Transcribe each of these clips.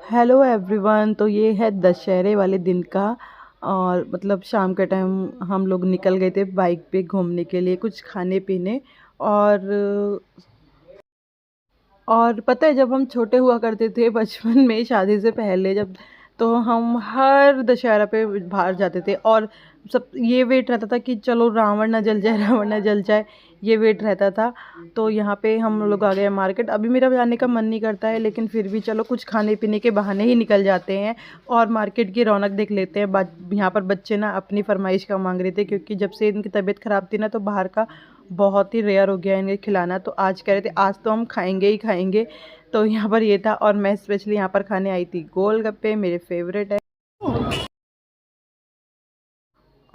Hello everyone. तो ये है दशहरे वाले दिन का, और मतलब शाम के टाइम हम लोग निकल गए थे बाइक पे घूमने के लिए, कुछ खाने पीने। और पता है, जब हम छोटे हुआ करते थे बचपन में, शादी से पहले जब, तो हम हर दशहरा पे बाहर जाते थे। और सब ये वेट रहता था कि चलो रावण ना जल जाए, रावण ना जल जाए, ये वेट रहता था। तो यहाँ पे हम लोग आ गए मार्केट। अभी मेरा जाने का मन नहीं करता है, लेकिन फिर भी चलो कुछ खाने पीने के बहाने ही निकल जाते हैं और मार्केट की रौनक देख लेते हैं। यहाँ पर बच्चे ना अपनी फरमाइश का मांग रहे थे, क्योंकि जब से इनकी तबीयत ख़राब थी ना, तो बाहर का बहुत ही रेयर हो गया इन्हें खिलाना। तो आज कह रहे थे आज तो हम खाएंगे ही खाएंगे। तो यहाँ पर ये था, और मैं स्पेशली यहाँ पर खाने आई थी गोलगप्पे, मेरे फेवरेट है।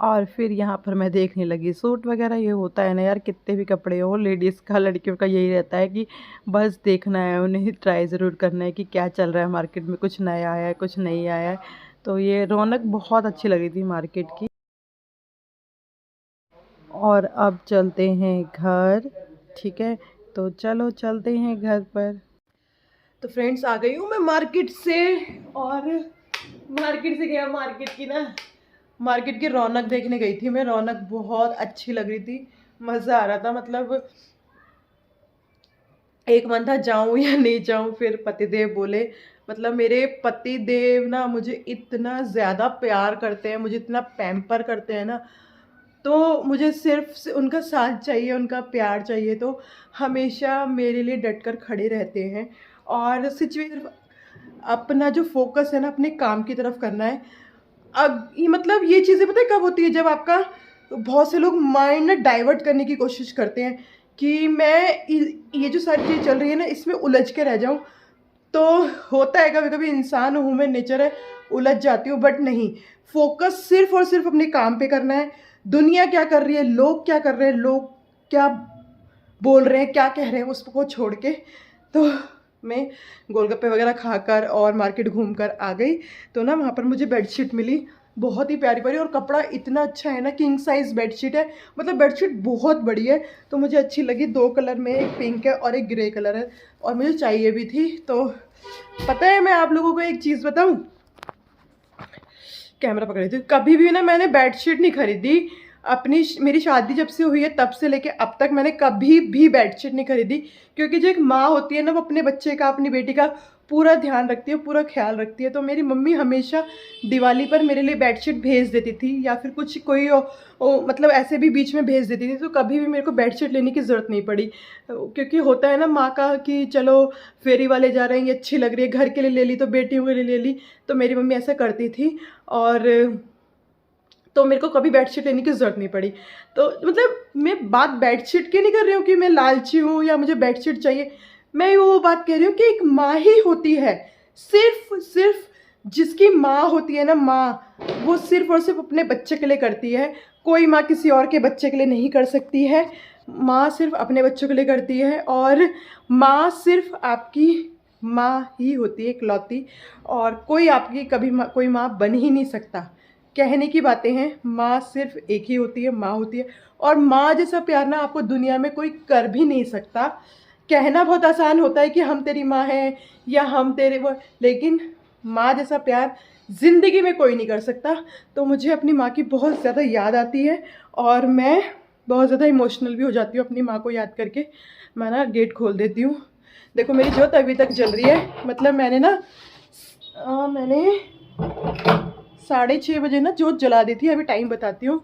और फिर यहाँ पर मैं देखने लगी सूट वगैरह। ये होता है ना यार, कितने भी कपड़े हो, लेडीज़ का, लड़कियों का यही रहता है कि बस देखना है, उन्हें ट्राई ज़रूर करना है कि क्या चल रहा है मार्केट में, कुछ नया आया है, कुछ नहीं आया है। तो ये रौनक बहुत अच्छी लगी थी मार्केट की। और अब चलते हैं घर, ठीक है? तो चलो चलते हैं घर पर। तो फ्रेंड्स, आ गई हूँ मैं मार्केट से। और मार्केट से गया, मार्केट की रौनक देखने गई थी मैं। रौनक बहुत अच्छी लग रही थी, मज़ा आ रहा था। मतलब एक मन था जाऊं या नहीं जाऊं, फिर पतिदेव बोले, मतलब मेरे पतिदेव ना मुझे इतना ज़्यादा प्यार करते हैं, मुझे इतना पैम्पर करते हैं ना। तो मुझे सिर्फ उनका साथ चाहिए, उनका प्यार चाहिए। तो हमेशा मेरे लिए डटकर खड़े रहते हैं। और सिचुएशन, अपना जो फोकस है ना, अपने काम की तरफ करना है। अब ये मतलब ये चीज़ें पता है कब होती है, जब आपका, बहुत से लोग माइंड ना डाइवर्ट करने की कोशिश करते हैं कि मैं ये जो सारी चीज़ चल रही है ना, इसमें उलझ के रह जाऊं। तो होता है, कभी कभी इंसान हूँ मैं, नेचर है, उलझ जाती हूँ। बट नहीं, फोकस सिर्फ और सिर्फ अपने काम पे करना है। दुनिया क्या कर रही है, लोग क्या कर रहे हैं, लोग क्या बोल रहे हैं, क्या कह रहे हैं, उसको छोड़ के। तो मैं गोलगप्पे वगैरह खाकर और मार्केट घूमकर आ गई। तो ना वहाँ पर मुझे बेडशीट मिली, बहुत ही प्यारी प्यारी, और कपड़ा इतना अच्छा है ना, किंग साइज़ बेडशीट है। मतलब बेडशीट बहुत बड़ी है, तो मुझे अच्छी लगी। 2 कलर में, एक पिंक है और एक ग्रे कलर है, और मुझे चाहिए भी थी। तो पता है, मैं आप लोगों को एक चीज़ बताऊँ, कैमरा पकड़ी थी, कभी भी ना मैंने बेडशीट नहीं खरीदी अपनी, मेरी शादी जब से हुई है तब से लेके अब तक मैंने कभी भी बेडशीट नहीं खरीदी। क्योंकि जो एक माँ होती है ना, वो अपने बच्चे का, अपनी बेटी का पूरा ध्यान रखती है, पूरा ख्याल रखती है। तो मेरी मम्मी हमेशा दिवाली पर मेरे लिए बेडशीट भेज देती थी, या फिर कुछ कोई मतलब ऐसे भी बीच में भेज देती थी। तो कभी भी मेरे को बेडशीट लेने की ज़रूरत नहीं पड़ी। क्योंकि होता है ना माँ का कि चलो फेरी वाले जा रहे हैं, ये अच्छी लग रही है, घर के लिए ले ली तो बेटियों के लिए ले ली। तो मेरी मम्मी ऐसा करती थी। और तो मेरे को कभी बेडशीट लेने की ज़रूरत नहीं पड़ी। तो मतलब मैं बात बेडशीट की नहीं कर रही हूँ कि मैं लालची हूँ या मुझे बेडशीट चाहिए। मैं वो बात कह रही हूँ कि एक माँ ही होती है, सिर्फ सिर्फ जिसकी माँ होती है ना, माँ, वो सिर्फ और सिर्फ अपने बच्चे के लिए करती है। कोई माँ किसी और के बच्चे के लिए नहीं कर सकती है। माँ सिर्फ अपने बच्चों के लिए करती है। और माँ सिर्फ आपकी माँ ही होती है, इकलौती। और कोई आपकी कभी कोई माँ बन ही नहीं सकता। कहने की बातें हैं, माँ सिर्फ एक ही होती है, माँ होती है। और माँ जैसा प्यार ना आपको दुनिया में कोई कर भी नहीं सकता। कहना बहुत आसान होता है कि हम तेरी माँ हैं या हम तेरे वो, लेकिन माँ जैसा प्यार ज़िंदगी में कोई नहीं कर सकता। तो मुझे अपनी माँ की बहुत ज़्यादा याद आती है, और मैं बहुत ज़्यादा इमोशनल भी हो जाती हूँ अपनी माँ को याद करके। मैं ना गेट खोल देती हूँ। देखो मेरी जोत अभी तक जल रही है। मतलब मैंने ना मैंने 6:30 ना जोत जला दी थी। अभी टाइम बताती हूँ,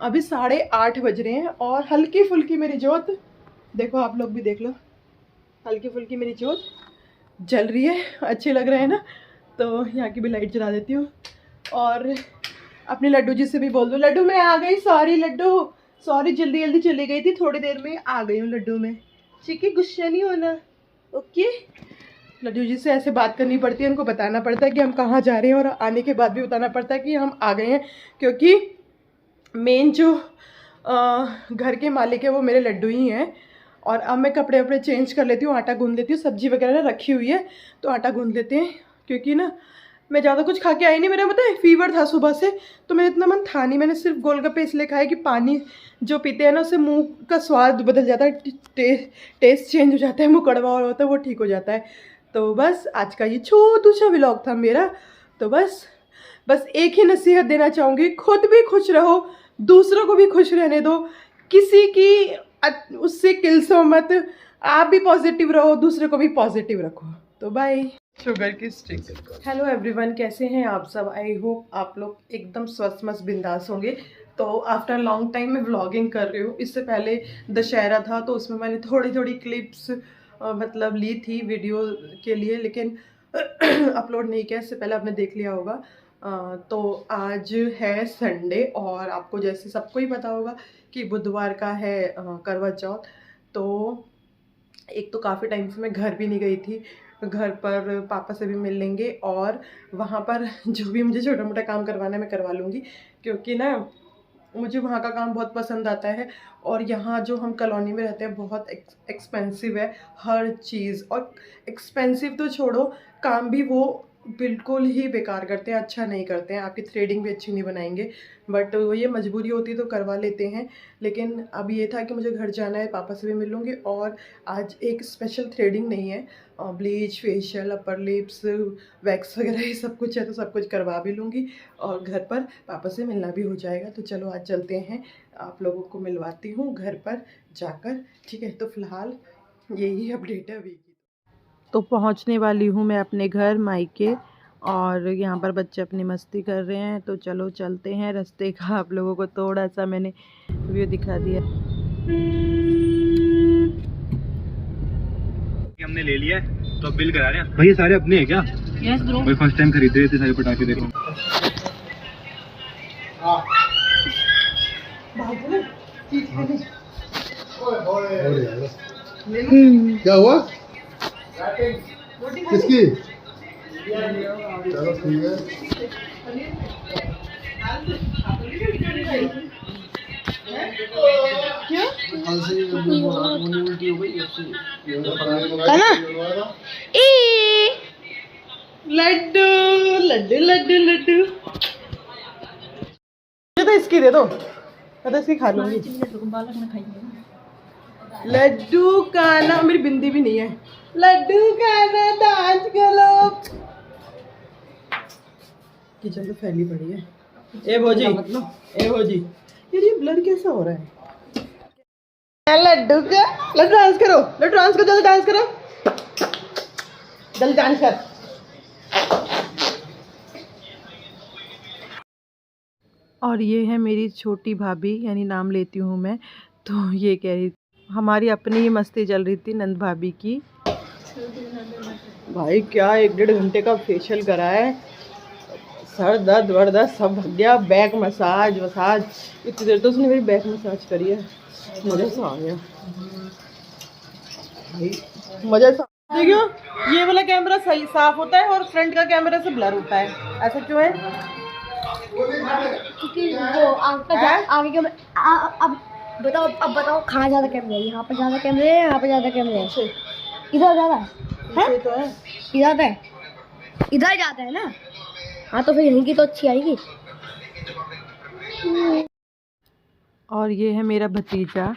अभी 8:30 बज रहे हैं, और हल्की फुल्की मेरी जोत, देखो आप लोग भी देख लो, हल्की फुल्की मेरी जोत जल रही है। अच्छी लग रहा है ना? तो यहाँ की भी लाइट जला देती हूँ। और अपने लड्डू जी से भी बोल दो, लड्डू मैं आ गई, सॉरी लड्डू, सॉरी, जल्दी जल्दी चली गई थी, थोड़ी देर में आ गई हूँ लड्डू में, ठीक है? गुस्सा नहीं होना, ओके? लड्डू जी से ऐसे बात करनी पड़ती है, उनको बताना पड़ता है कि हम कहाँ जा रहे हैं, और आने के बाद भी बताना पड़ता है कि हम आ गए हैं। क्योंकि मेन जो घर के मालिक है वो मेरे लड्डू ही हैं। और अब मैं कपड़े वपड़े चेंज कर लेती हूँ, आटा गूँध लेती हूँ, सब्जी वगैरह ना रखी हुई है, तो आटा गूँध लेते हैं। क्योंकि ना मैं ज़्यादा कुछ खा के आई नहीं, मेरा पता है फीवर था सुबह से, तो मेरा इतना मन था नहीं। मैंने सिर्फ गोलगप्पे इसलिए खाए कि पानी जो पीते हैं ना, उससे मुंह का स्वाद बदल जाता है, टेस्ट चेंज हो जाता है, मुंह कड़वा होता है, वो ठीक हो जाता है। तो बस आज का ये छोटू सा व्लॉग था मेरा। तो बस एक ही नसीहत देना चाहूँगी, खुद भी खुश रहो, दूसरों को भी खुश रहने दो, किसी की उससे किल्सो मत, आप भी पॉजिटिव रहो, दूसरे को भी पॉजिटिव रखो। तो बाय। शुगर की स्टिक। हेलो एवरीवन, कैसे हैं आप सब? आई होप आप लोग एकदम स्वस्थ मस्त बिंदास होंगे। तो आफ्टर लॉन्ग टाइम मैं व्लॉगिंग कर रही हूँ। इससे पहले दशहरा था तो उसमें मैंने थोड़ी थोड़ी क्लिप्स मतलब ली थी वीडियो के लिए, लेकिन अपलोड नहीं किया। इससे पहले आपने देख लिया होगा। तो आज है संडे और आपको जैसे सबको ही पता होगा कि बुधवार का है करवा चौथ। तो एक तो काफ़ी टाइम से मैं घर भी नहीं गई थी, घर पर पापा से भी मिल लेंगे और वहाँ पर जो भी मुझे छोटा मोटा काम करवाना है मैं करवा लूँगी, क्योंकि ना मुझे वहाँ का काम बहुत पसंद आता है। और यहाँ जो हम कॉलोनी में रहते हैं बहुत एक्सपेंसिव है हर चीज़, और एक्सपेंसिव तो छोड़ो, काम भी वो बिल्कुल ही बेकार करते हैं, अच्छा नहीं करते हैं, आपकी थ्रेडिंग भी अच्छी नहीं बनाएंगे। बट वो ये मजबूरी होती है तो करवा लेते हैं। लेकिन अब ये था कि मुझे घर जाना है, पापा से भी मिल लूँगी। और आज एक स्पेशल थ्रेडिंग नहीं है, bleach, facial, upper lips, wax वगैरह ये सब कुछ है, तो सब कुछ करवा भी लूँगी और घर पर पापा से मिलना भी हो जाएगा। तो चलो आज चलते हैं, आप लोगों को मिलवाती हूँ घर पर जाकर, ठीक है? तो फिलहाल यही अपडेट है अभी की। तो पहुँचने वाली हूँ मैं अपने घर मायके, और यहाँ पर बच्चे अपनी मस्ती कर रहे हैं। तो चलो चलते हैं। रास्ते का आप लोगों को थोड़ा सा मैंने व्यू दिखा दिया। हमने ले लिया है तो अब बिल करा रहे हैं। भाई ये सारे अपने हैं क्या? Yes bro. मैं फर्स्ट टाइम खरीद रहे थे सारे पटाखे, देखो। क्या हुआ? किसकी? चलो ठीक है। लड्डू लड्डू लड्डू लड्डू तो इसकी दे दो, मैं तो इसकी खा लूंगी। लड्डू का ना, मेरी बिंदी भी नहीं है। लड्डू का ना डांस करो। किचन तो फैली पड़ी है। ए भोजी, ए भोजी, ये ब्लर कैसा हो रहा है? लड्डू का, लड्डू डांस करो, लड्डू डांस करो, जल्दी डांस करो, जल्दी डांस कर। और ये है मेरी छोटी भाभी, यानी नाम लेती हूँ मैं। तो ये कह रही, हमारी अपनी ही मस्ती चल रही थी नंद भाभी की। भाई क्या 1-1.5 घंटे का फेशियल करा है, सर दर्द वर्दर्द सब भग गया। बैक मसाज वसाज, इतनी देर तो उसने मेरी बैक मसाज करी है, मज़ा सा आ गया भाई, मज़ा सा। देखियो ये वाला कैमरा सही साफ होता है और फ्रंट का कैमरा से ब्लर होता है, ऐसा क्यों है? क्योंकि वो आगे के अब बताओ, अब बताओ कहाँ ज़्यादा कैमरे है? यहाँ पर ज़्यादा कैमरे है, यहाँ पर ज़्यादा कैमरे है, इधर ज़्यादा है, तो है इधर है, इधर ज़्यादा है ना। हाँ तो फिर यहीं की तो अच्छी आएगी। और ये है मेरा भतीजा।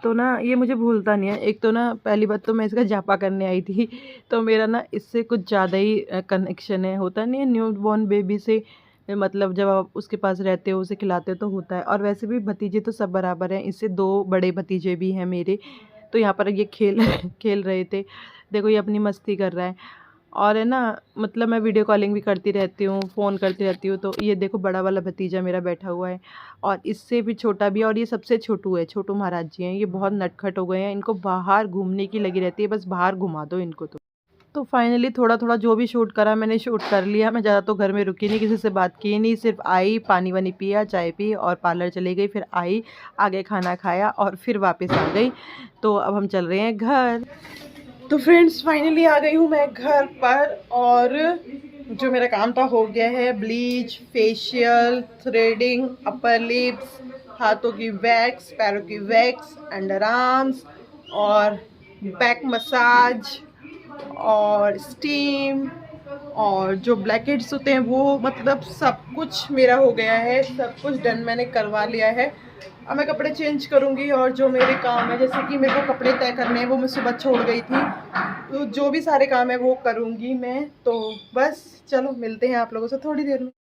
तो ना ये मुझे भूलता नहीं है। एक तो ना पहली बात तो मैं इसका जापा करने आई थी, तो मेरा ना इससे कुछ ज़्यादा ही कनेक्शन है, होता नहीं है न्यू बॉर्न बेबी से, मतलब जब आप उसके पास रहते हो, उसे खिलाते हो तो होता है। और वैसे भी भतीजे तो सब बराबर हैं, इससे 2 बड़े भतीजे भी हैं मेरे। तो यहाँ पर ये खेल रहे थे, देखो ये अपनी मस्ती कर रहा है। और है ना, मतलब मैं वीडियो कॉलिंग भी करती रहती हूँ, फ़ोन करती रहती हूँ। तो ये देखो बड़ा वाला भतीजा मेरा बैठा हुआ है, और इससे भी छोटा भी है, और ये सबसे छोटू है, छोटू महाराज जी हैं। ये बहुत नटखट हो गए हैं, इनको बाहर घूमने की लगी रहती है, बस बाहर घुमा दो इनको। तो फाइनली थोड़ा थोड़ा जो भी शूट करा मैंने शूट कर लिया। मैं ज़्यादा तो घर में रुकी नहीं, किसी से बात की नहीं, सिर्फ आई, पानी वानी पिया, चाय पी और पार्लर चली गई, फिर आई, आगे खाना खाया और फिर वापस आ गई। तो अब हम चल रहे हैं घर। तो फ्रेंड्स फाइनली आ गई हूँ मैं घर पर, और जो मेरा काम था हो गया है। Bleach, facial, threading, upper lips, हाथों की वैक्स, पैरों की वैक्स, अंडर आर्म्स और बैक मसाज और स्टीम और जो ब्लैंकेट्स होते हैं वो, मतलब सब कुछ मेरा हो गया है, सब कुछ डन मैंने करवा लिया है। अब मैं कपड़े चेंज करूँगी और जो मेरे काम है, जैसे कि मेरे को कपड़े तय करने हैं वो मैं सुबह छोड़ गई थी, तो जो भी सारे काम है वो करूँगी मैं। तो बस चलो मिलते हैं आप लोगों से थोड़ी देर में।